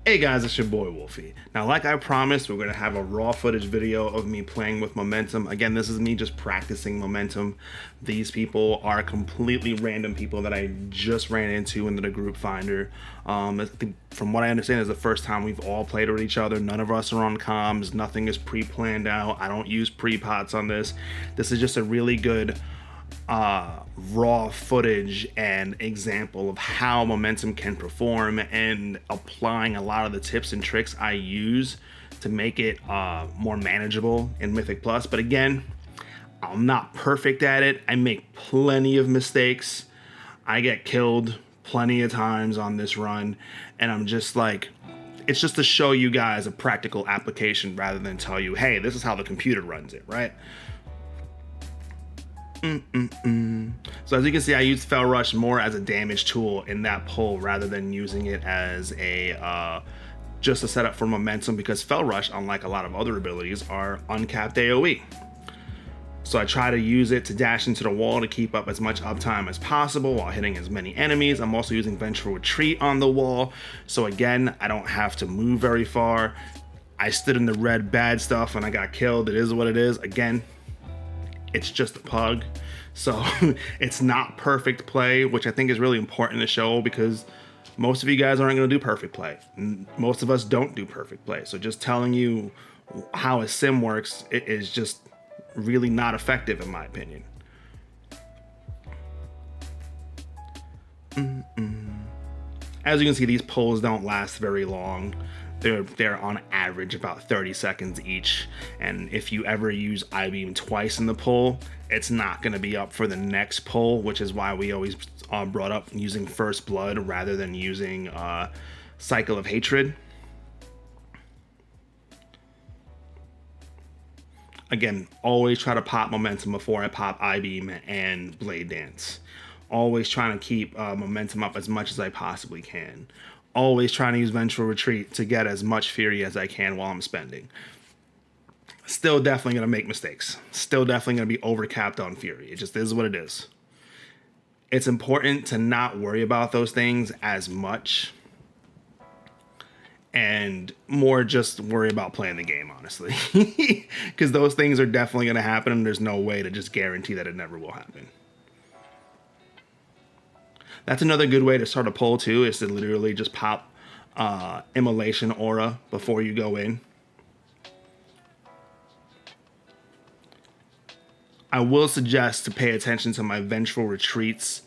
Hey guys, it's your boy Wolfie. Now, like I promised, we're going to have a raw footage video of me playing with momentum. Again, this is me just practicing momentum. These people are completely random people that I just ran into the group finder. From what I understand, is the first time we've all played with each other. None of us are on comms. Nothing is pre-planned out. I don't use pre-pots on this. This is just a really good raw footage and example of how momentum can perform, and applying a lot of the tips and tricks I use to make it more manageable in Mythic Plus. But again, I'm not perfect at it. I make plenty of mistakes. I get killed plenty of times on this run, and I'm just like, it's just to show you guys a practical application rather than tell you, hey, this is how the computer runs it, right? So as you can see, I use Fel Rush more as a damage tool in that pull rather than using it as a just a setup for momentum, because Fel Rush, unlike a lot of other abilities, are uncapped AoE. So I try to use it to dash into the wall to keep up as much uptime as possible while hitting as many enemies. I'm also using Vengeful Retreat on the wall, so again, I don't have to move very far. I stood in the red bad stuff and I got killed. It is what it is. Again, it's just a pug, so it's not perfect play, which I think is really important to show, because most of you guys aren't going to do perfect play. Most of us don't do perfect play, so just telling you how a sim works, it is just really not effective in my opinion. As you can see, these pulls don't last very long. They're on average about 30 seconds each, and if you ever use I-beam twice in the pull, it's not going to be up for the next pull, which is why we always brought up using First Blood rather than using Cycle of Hatred. Again, always try to pop momentum before I pop I-beam and Blade Dance. Always trying to keep momentum up as much as I possibly can. Always trying to use Vengeful Retreat to get as much Fury as I can while I'm spending. Still definitely going to make mistakes. Still definitely going to be overcapped on Fury. It just is what it is. It's important to not worry about those things as much, and more just worry about playing the game, honestly. Because those things are definitely going to happen, and there's no way to just guarantee that it never will happen. That's another good way to start a pull too, is to literally just pop Immolation Aura before you go in. I will suggest to pay attention to my Vengeful Retreats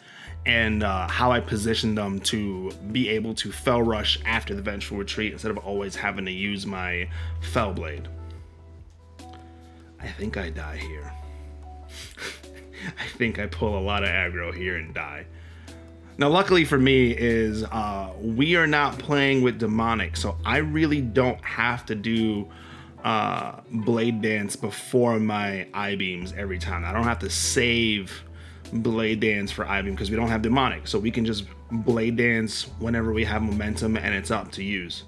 and how I position them to be able to Fel Rush after the Vengeful Retreat instead of always having to use my Fel Blade. I think I die here. I think I pull a lot of aggro here and die. Now, luckily for me is we are not playing with Demonic, so I really don't have to do Blade Dance before my I-beams every time. I don't have to save Blade Dance for I-beam because we don't have Demonic, so we can just Blade Dance whenever we have momentum and it's up to use.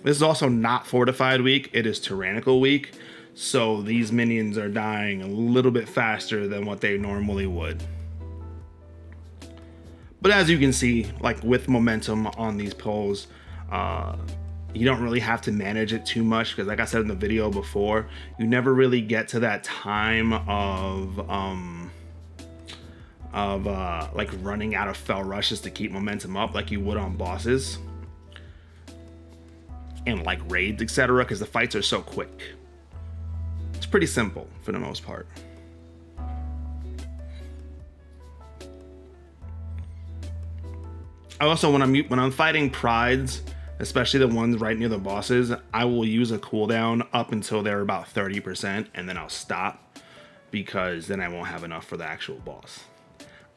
This is also not Fortified week, it is Tyrannical week, so these minions are dying a little bit faster than what they normally would. But as you can see, like with momentum on these pulls, you don't really have to manage it too much, because like I said in the video before, you never really get to that time of like running out of Fel Rushes to keep momentum up like you would on bosses and like raids, etc., because the fights are so quick. It's pretty simple for the most part. I also, when I'm fighting prides, especially the ones right near the bosses, I will use a cooldown up until they're about 30%, and then I'll stop, because then I won't have enough for the actual boss.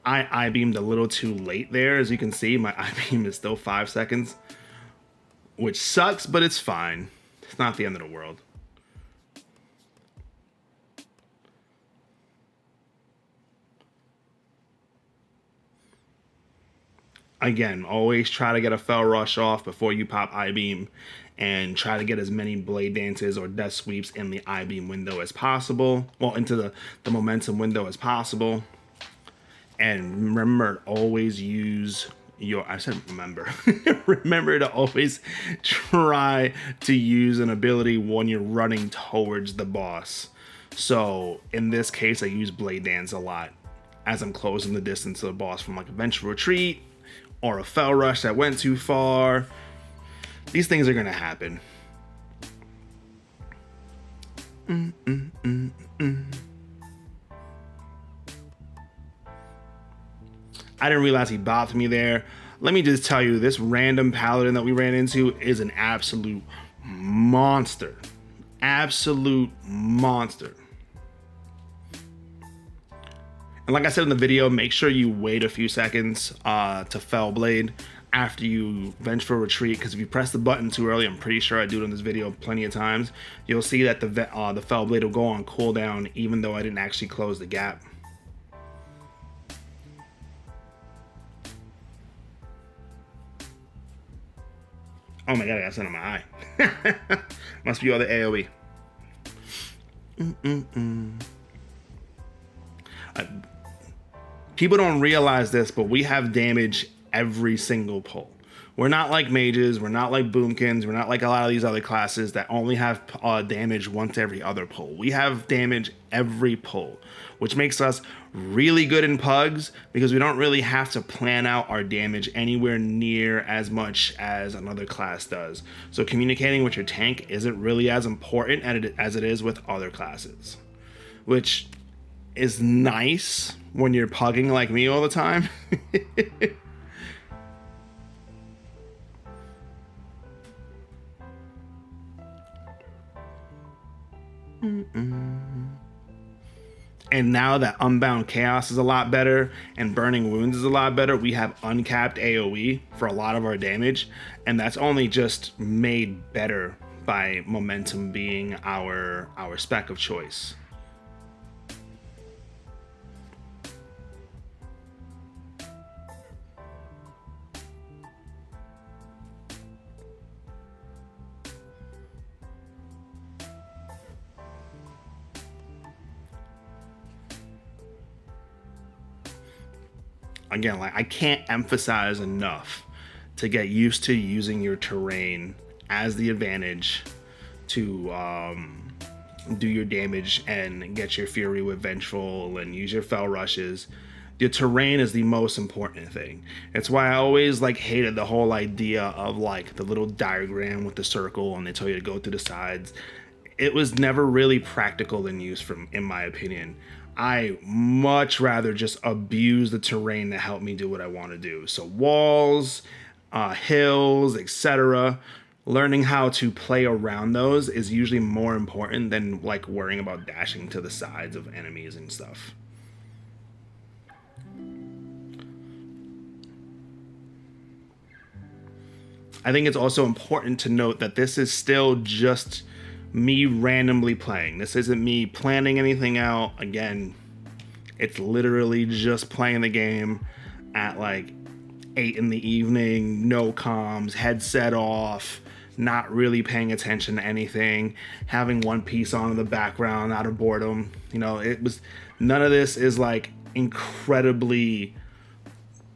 I beamed a little too late there. As you can see, my I-beam is still 5 seconds, which sucks, but it's fine. It's not the end of the world. Again, always try to get a Fel Rush off before you pop I-Beam, and try to get as many Blade Dances or Death Sweeps in the I-Beam window as possible. Well, into the momentum window as possible. And remember, always use your, I said remember. Remember to always try to use an ability when you're running towards the boss. So in this case, I use Blade Dance a lot as I'm closing the distance to the boss from like a Vengeful Retreat or a Fel Rush that went too far. These things are gonna happen. I didn't realize he bopped me there. Let me just tell you, this random paladin that we ran into is an absolute monster. Absolute monster. And like I said in the video, make sure you wait a few seconds to Fel Blade after you Vengeful Retreat, because if you press the button too early, I'm pretty sure I do it in this video plenty of times, you'll see that the Fel Blade will go on cooldown even though I didn't actually close the gap. Oh my god, I got something in my eye. Must be all the AoE. People don't realize this, but we have damage every single pull. We're not like mages, we're not like boomkins, we're not like a lot of these other classes that only have damage once every other pull. We have damage every pull, which makes us really good in pugs because we don't really have to plan out our damage anywhere near as much as another class does. So communicating with your tank isn't really as important as it is with other classes, which is nice when you're pugging like me all the time. And now that Unbound Chaos is a lot better and Burning Wounds is a lot better, we have uncapped AoE for a lot of our damage, and that's only just made better by Momentum being our spec of choice. Again, like I can't emphasize enough to get used to using your terrain as the advantage to do your damage and get your Fury with Vengeful and use your Fel Rushes. The terrain is the most important thing. It's why I always like hated the whole idea of like the little diagram with the circle and they tell you to go through the sides. It was never really practical in use in my opinion. I much rather just abuse the terrain to help me do what I want to do. So walls, hills, etc. Learning how to play around those is usually more important than like worrying about dashing to the sides of enemies and stuff. I think it's also important to note that this is still just me randomly playing. This isn't me planning anything out. Again, it's literally just playing the game at like 8 in the evening, no comms, headset off, not really paying attention to anything, having One Piece on in the background out of boredom. You know, none of this is like incredibly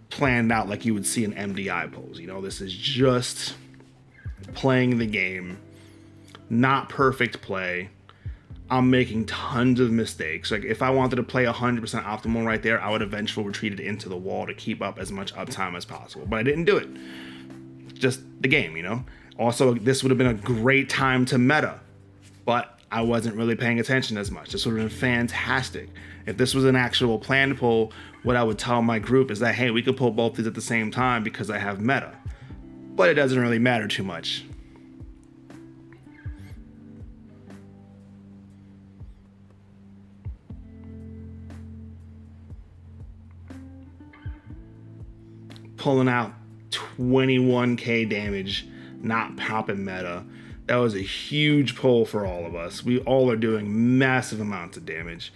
planned out like you would see in MDI polls. You know, this is just playing the game. Not perfect play. I'm making tons of mistakes. Like if I wanted to play 100% optimal right there, I would have Vengeful retreated into the wall to keep up as much uptime as possible. But I didn't do it. Just the game, you know? Also, this would have been a great time to meta, but I wasn't really paying attention as much. This would have been fantastic. If this was an actual planned pull, what I would tell my group is that, hey, we could pull both these at the same time because I have meta. But it doesn't really matter too much. Pulling out 21k damage, not popping meta. That was a huge pull for all of us. We all are doing massive amounts of damage.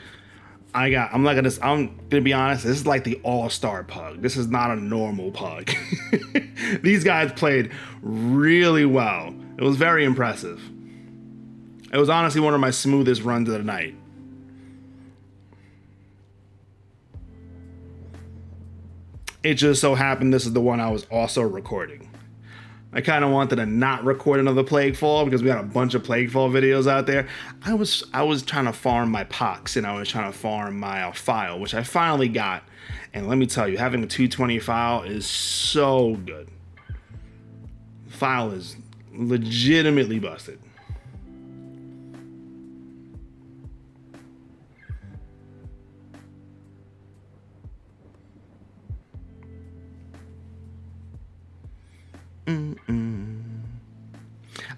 I'm gonna be honest, this is like the all-star pug. This is not a normal pug. These guys played really well. It was very impressive. It was honestly one of my smoothest runs of the night. It just so happened this is the one I was also recording. I kind of wanted to not record another Plaguefall because we had a bunch of Plaguefall videos out there. I was trying to farm my pox and I was trying to farm my file, which I finally got. And let me tell you, having a 220 file is so good. File is legitimately busted.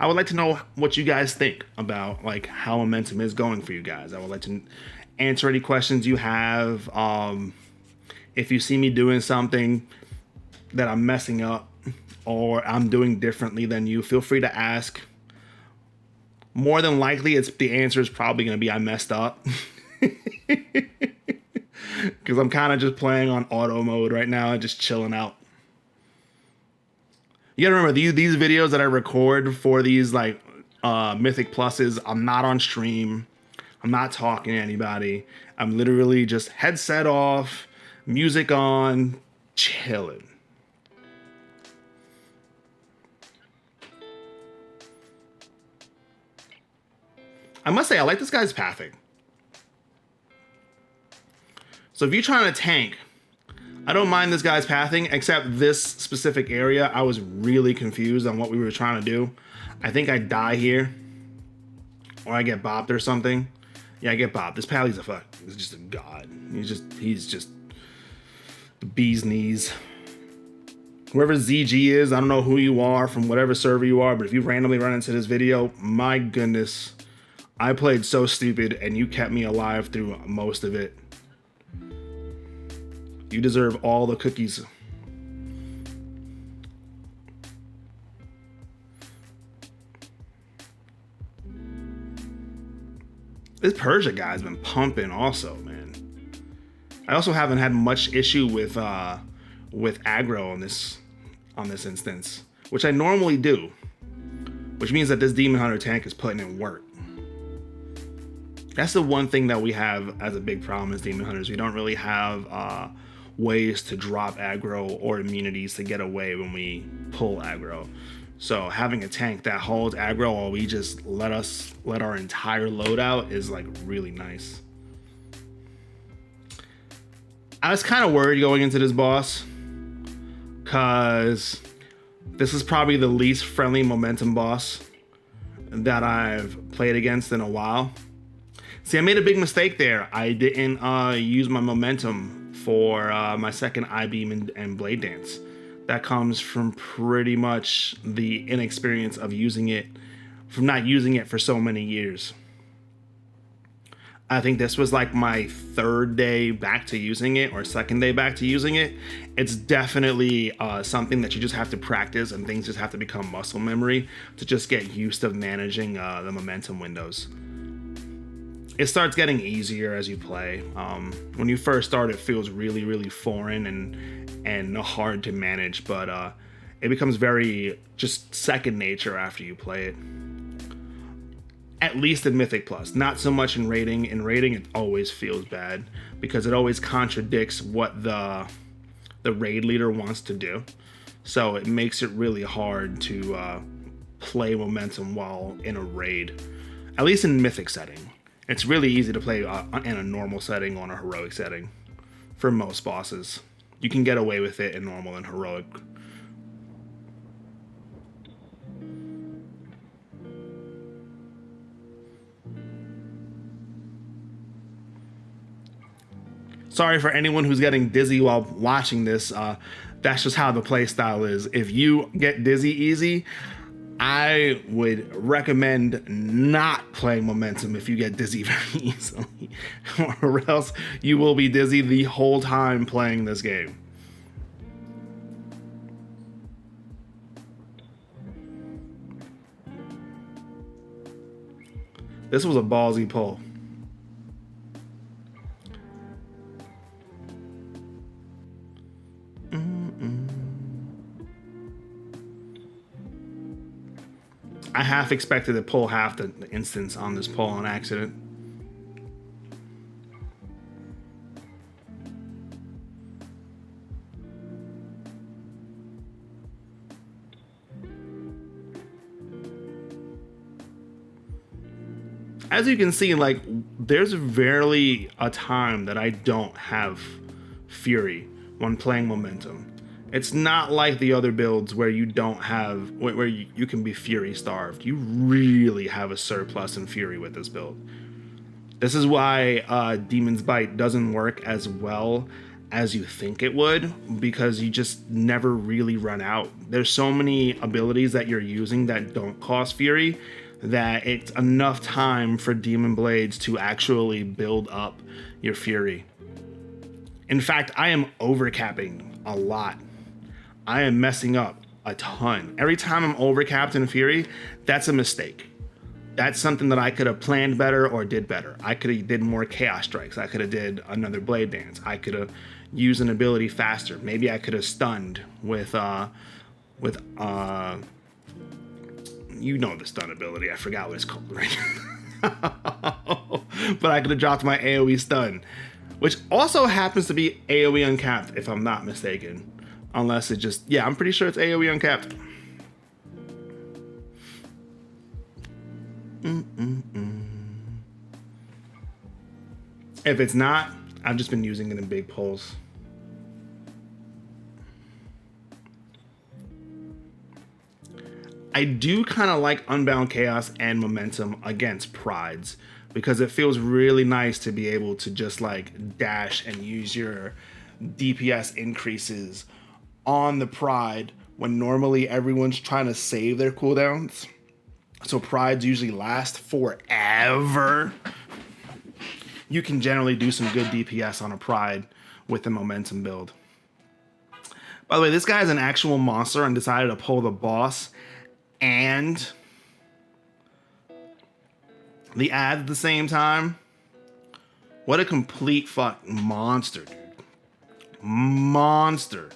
I would like to know what you guys think about like how momentum is going for you guys. I would like to answer any questions you have. If you see me doing something that I'm messing up or I'm doing differently than you, feel free to ask. More than likely, the answer is probably going to be I messed up. Because I'm kind of just playing on auto mode right now and just chilling out. You gotta remember, these videos that I record for these like Mythic Pluses, I'm not on stream. I'm not talking to anybody. I'm literally just headset off, music on, chilling. I must say, I like this guy's pathing. So if you're trying to tank, I don't mind this guy's pathing, except this specific area. I was really confused on what we were trying to do. I think I die here, or I get bopped or something. Yeah, I get bopped. This Pally's he's just a god. He's just the bee's knees. Whoever ZG is, I don't know who you are from whatever server you are, but if you randomly run into this video, my goodness, I played so stupid and you kept me alive through most of it. You deserve all the cookies. This Persia guy's been pumping also, man. I also haven't had much issue with aggro on this instance, which I normally do, which means that this Demon Hunter tank is putting in work. That's the one thing that we have as a big problem as Demon Hunters. We don't really have ways to drop aggro or immunities to get away when we pull aggro. So having a tank that holds aggro while we just let our entire load out is like really nice. I was kind of worried going into this boss because this is probably the least friendly momentum boss that I've played against in a while. See, I made a big mistake there. I didn't use my momentum for my second I-beam and blade dance. That comes from pretty much the inexperience of from not using it for so many years. I think this was like my third day back to using it or second day back to using it. It's definitely something that you just have to practice and things just have to become muscle memory to just get used to managing the momentum windows. It starts getting easier as you play. When you first start, it feels really, really foreign and hard to manage, but it becomes very just second nature after you play it. At least in Mythic Plus, not so much in raiding. In raiding, it always feels bad because it always contradicts what the raid leader wants to do. So it makes it really hard to play momentum while in a raid, at least in Mythic setting. It's really easy to play in a normal setting or on a heroic setting for most bosses. You can get away with it in normal and heroic. Sorry for anyone who's getting dizzy while watching this. That's just how the playstyle is. If you get dizzy easy, I would recommend not playing momentum if you get dizzy very easily, or else you will be dizzy the whole time playing this game. This was a ballsy pull. I half expected to pull half the instance on this pull on accident. As you can see, like, there's rarely a time that I don't have Fury when playing Momentum. It's not like the other builds where you don't have, where you can be Fury starved. You really have a surplus in Fury with this build. This is why Demon's Bite doesn't work as well as you think it would, because you just never really run out. There's so many abilities that you're using that don't cost Fury that it's enough time for Demon Blades to actually build up your Fury. In fact, I am overcapping a lot. I am messing up a ton. Every time I'm overcapped in Fury, that's a mistake. That's something that I could have planned better or did better. I could have did more Chaos Strikes. I could have did another Blade Dance. I could have used an ability faster. Maybe I could have stunned with you know the stun ability. I forgot what it's called right now. But I could have dropped my AoE stun, which also happens to be AoE uncapped, if I'm not mistaken. Unless it just, yeah, I'm pretty sure it's AoE uncapped. If it's not, I've just been using it in big pulls. I do kind of like Unbound Chaos and Momentum against Prides, because it feels really nice to be able to just like dash and use your DPS increases on the Pride when normally everyone's trying to save their cooldowns. So Prides usually last forever. You can generally do some good DPS on a Pride with the Momentum build. By the way, this guy is an actual monster and decided to pull the boss and the ad at the same time. What a complete fucking monster, dude. Monster.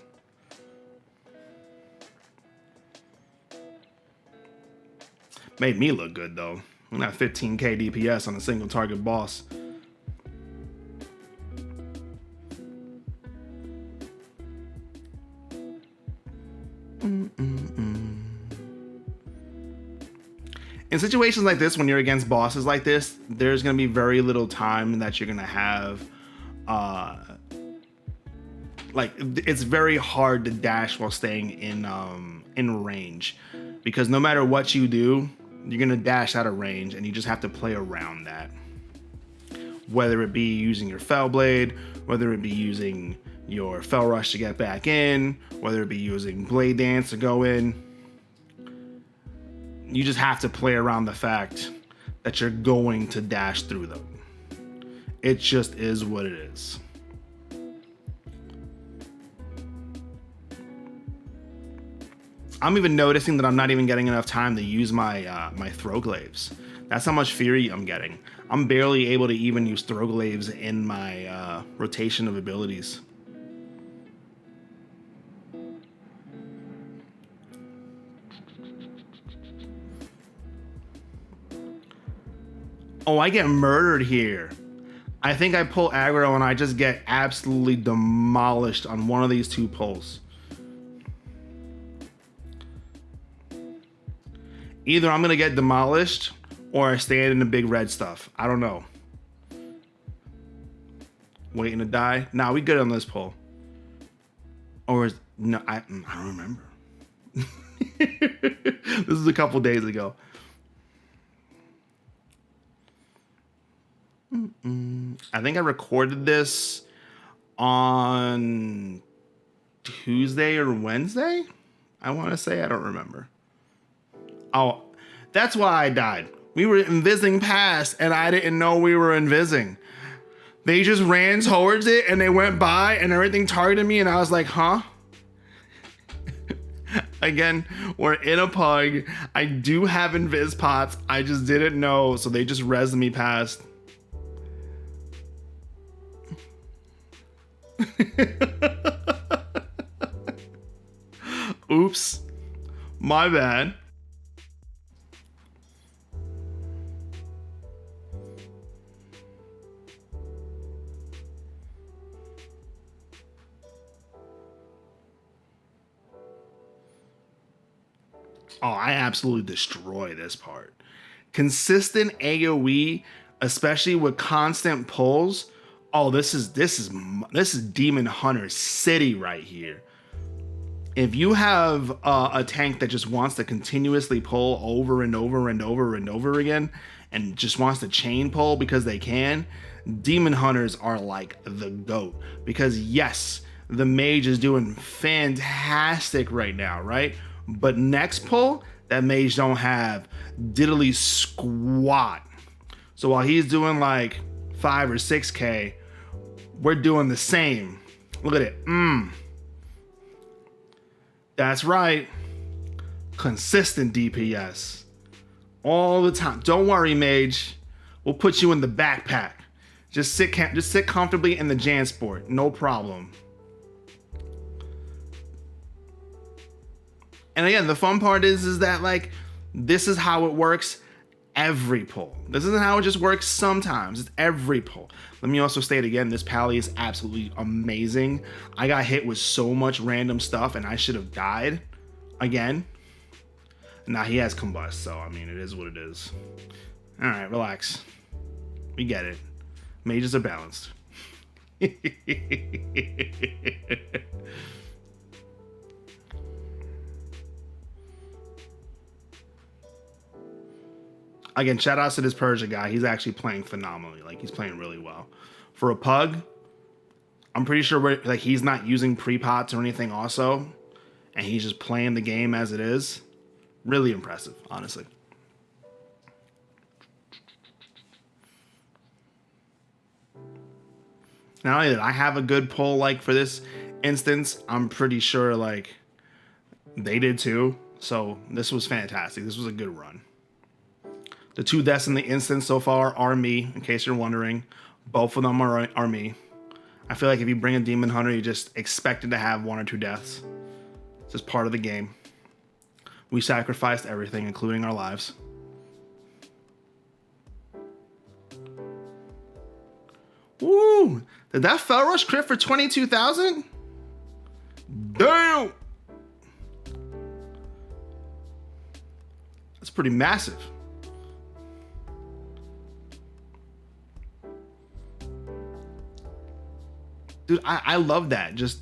Made me look good though. I'm at 15k DPS on a single target boss. In situations like this, when you're against bosses like this, there's going to be very little time that you're going to have. Like, it's very hard to dash while staying in range, because no matter what you do, you're going to dash out of range, and you just have to play around that. Whether it be using your Fell Blade, whether it be using your Fell Rush to get back in, whether it be using Blade Dance to go in. You just have to play around the fact that you're going to dash through them. It just is what it is. I'm even noticing that I'm not even getting enough time to use my my Throwglaives. That's how much Fury I'm getting. I'm barely able to even use Throwglaives in my rotation of abilities. Oh, I get murdered here. I think I pull aggro and I just get absolutely demolished on one of these two pulls. Either I'm gonna get demolished or I stand in the big red stuff. I don't know. Waiting to die? Nah, we good on this pull. Or is, no, I don't remember. This is a couple days ago. I think I recorded this on Tuesday or Wednesday. I want to say, I don't remember. Oh, that's why I died. We were invising past and I didn't know we were invising. They just ran towards it and they went by and everything targeted me and I was like, huh? Again, we're in a pug. I do have invis pots. I just didn't know, so they just rezzed me past. Oops, my bad. Oh, I absolutely destroy this part. Consistent AoE, especially with constant pulls. Oh, this is Demon Hunter City right here. If you have a tank that just wants to continuously pull over and over and over and over again, and just wants to chain pull because they can, Demon Hunters are like the GOAT. Because yes, the mage is doing fantastic right now, right? But next pull, that mage don't have diddly squat. So while he's doing like 5 or 6k, we're doing the same. Look at it. That's right. Consistent DPS. All the time. Don't worry, mage. We'll put you in the backpack. Just sit comfortably in the Jansport. No problem. And again, the fun part is that like this is how it works every pull. This isn't how it just works sometimes. It's every pull. Let me also state again, this pally is absolutely amazing. I got hit with so much random stuff and I should have died again. Now he has combust, so I mean, it is what it is. All right, relax. We get it. Mages are balanced. Again, shout outs to this Persia guy. He's actually playing phenomenally. Like, he's playing really well. For a pug, I'm pretty sure like he's not using pre-pots or anything also. And he's just playing the game as it is. Really impressive, honestly. Not only that I have a good pull like for this instance, I'm pretty sure like they did too. So this was fantastic. This was a good run. The 2 deaths in the instance so far are me, in case you're wondering. Both of them are me. I feel like if you bring a Demon Hunter, you just expected to have 1 or 2 deaths. It's just part of the game. We sacrificed everything, including our lives. Woo! Did that Fell Rush crit for 22,000? Damn! That's pretty massive. Dude, I love that. Just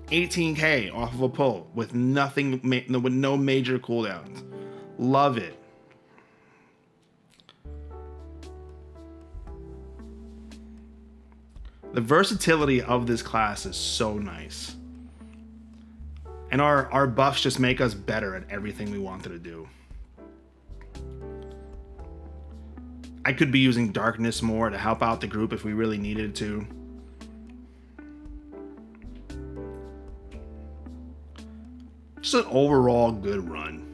18k off of a pull with nothing, with no major cooldowns. Love it. The versatility of this class is so nice. And our buffs just make us better at everything we wanted to do. I could be using darkness more to help out the group if we really needed to. Just an overall good run.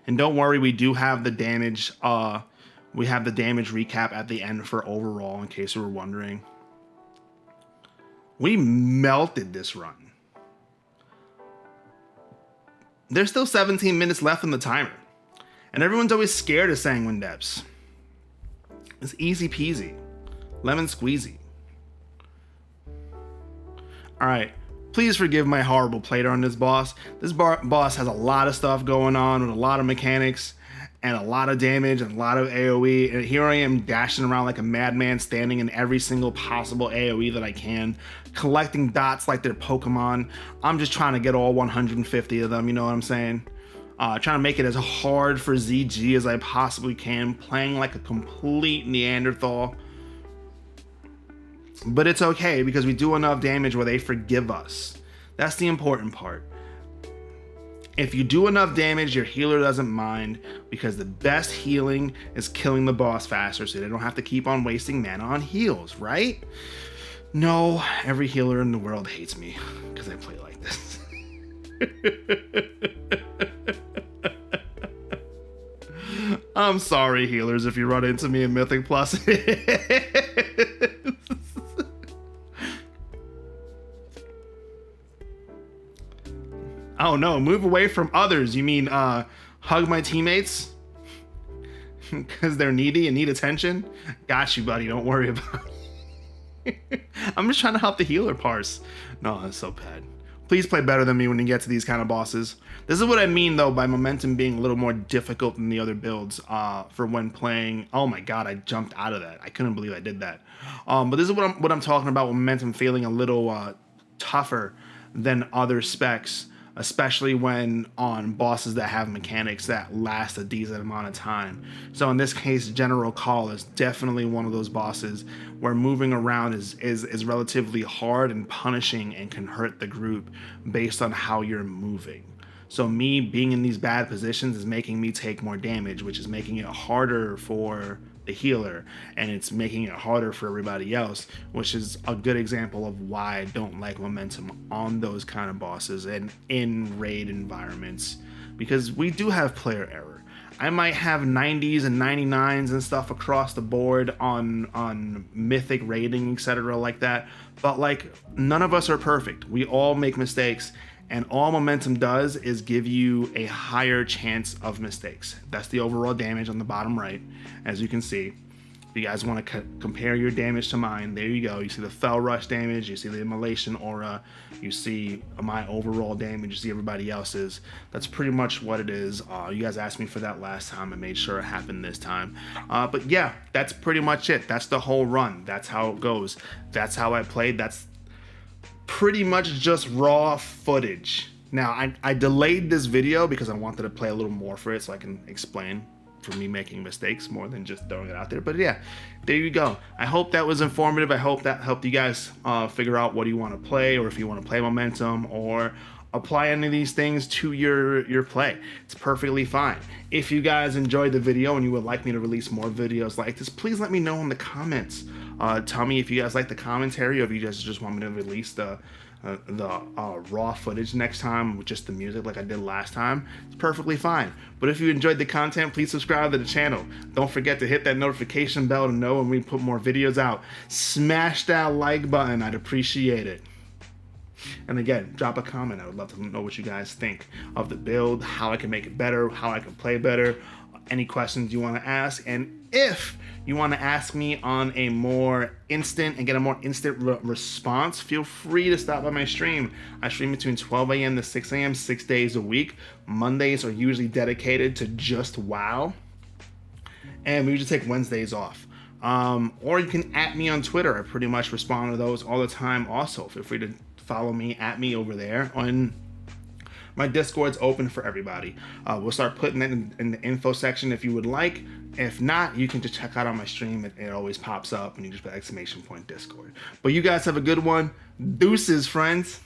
And don't worry, we do have the damage. We have the damage recap at the end for overall, in case you were wondering. We melted this run. There's still 17 minutes left in the timer. And everyone's always scared of Sanguine depths. It's easy peasy. Lemon squeezy. Alright. Please forgive my horrible playthrough on this boss. This boss has a lot of stuff going on with a lot of mechanics and a lot of damage and a lot of AoE. And here I am dashing around like a madman, standing in every single possible AoE that I can, collecting dots like they're Pokemon. I'm just trying to get all 150 of them, you know what I'm saying? Trying to make it as hard for ZG as I possibly can, playing like a complete Neanderthal. But it's okay because we do enough damage where they forgive us. That's the important part. If you do enough damage, your healer doesn't mind, because the best healing is killing the boss faster so they don't have to keep on wasting mana on heals, right? No, every healer in the world hates me because I play like this. I'm sorry, healers, if you run into me in Mythic Plus. Oh no, move away from others. You mean hug my teammates? Because they're needy and need attention? Got you, buddy. Don't worry about it. I'm just trying to help the healer parse. No, that's so bad. Please play better than me when you get to these kind of bosses. This is what I mean though by momentum being a little more difficult than the other builds for when playing. Oh my god, I jumped out of that. I couldn't believe I did that. But this is what I'm talking about with momentum feeling a little tougher than other specs, especially when on bosses that have mechanics that last a decent amount of time. So in this case, General Call is definitely one of those bosses where moving around is relatively hard and punishing and can hurt the group based on how you're moving. So me being in these bad positions is making me take more damage, which is making it harder for the healer, and it's making it harder for everybody else, which is a good example of why I don't like momentum on those kind of bosses and in raid environments, because we do have player error. I might have 90s and 99s and stuff across the board on Mythic raiding, etc. like that, but like none of us are perfect. We all make mistakes, and all momentum does is give you a higher chance of mistakes. That's the overall damage on the bottom right, as you can see. If you guys want to compare your damage to mine, there you go. You see the Fell Rush damage, you see the Immolation Aura, you see my overall damage, you see everybody else's. That's pretty much what it is. You guys asked me for that last time. I made sure it happened this time. But yeah, that's pretty much it. That's the whole run. That's how it goes. That's how I played. That's pretty much just raw footage. Now, I delayed this video because I wanted to play a little more for it so I can explain for me making mistakes more than just throwing it out there. But yeah, there you go. I hope that was informative. I hope that helped you guys figure out what you want to play, or if you want to play momentum or apply any of these things to your play. It's perfectly fine. If you guys enjoyed the video and you would like me to release more videos like this, please let me know in the comments. Tell me if you guys like the commentary, or if you guys just want me to release the raw footage next time with just the music like I did last time. It's perfectly fine. But if you enjoyed the content, please subscribe to the channel. Don't forget to hit that notification bell to know when we put more videos out. Smash that like button. I'd appreciate it. And again, drop a comment. I would love to know what you guys think of the build, how I can make it better, how I can play better, any questions you want to ask. And if you want to ask me on a more instant and get a more instant response, feel free to stop by my stream. I stream between 12 a.m. to 6 a.m. 6 days a week. Mondays are usually dedicated to just WoW, and we usually take Wednesdays off. Or you can @ me on Twitter. I pretty much respond to those all the time. Also, feel free to follow me, @ me over there. On my Discord's open for everybody. We'll start putting that in the info section if you would like. If not, you can just check out on my stream. It always pops up and you just put !Discord. But you guys have a good one. Deuces, friends.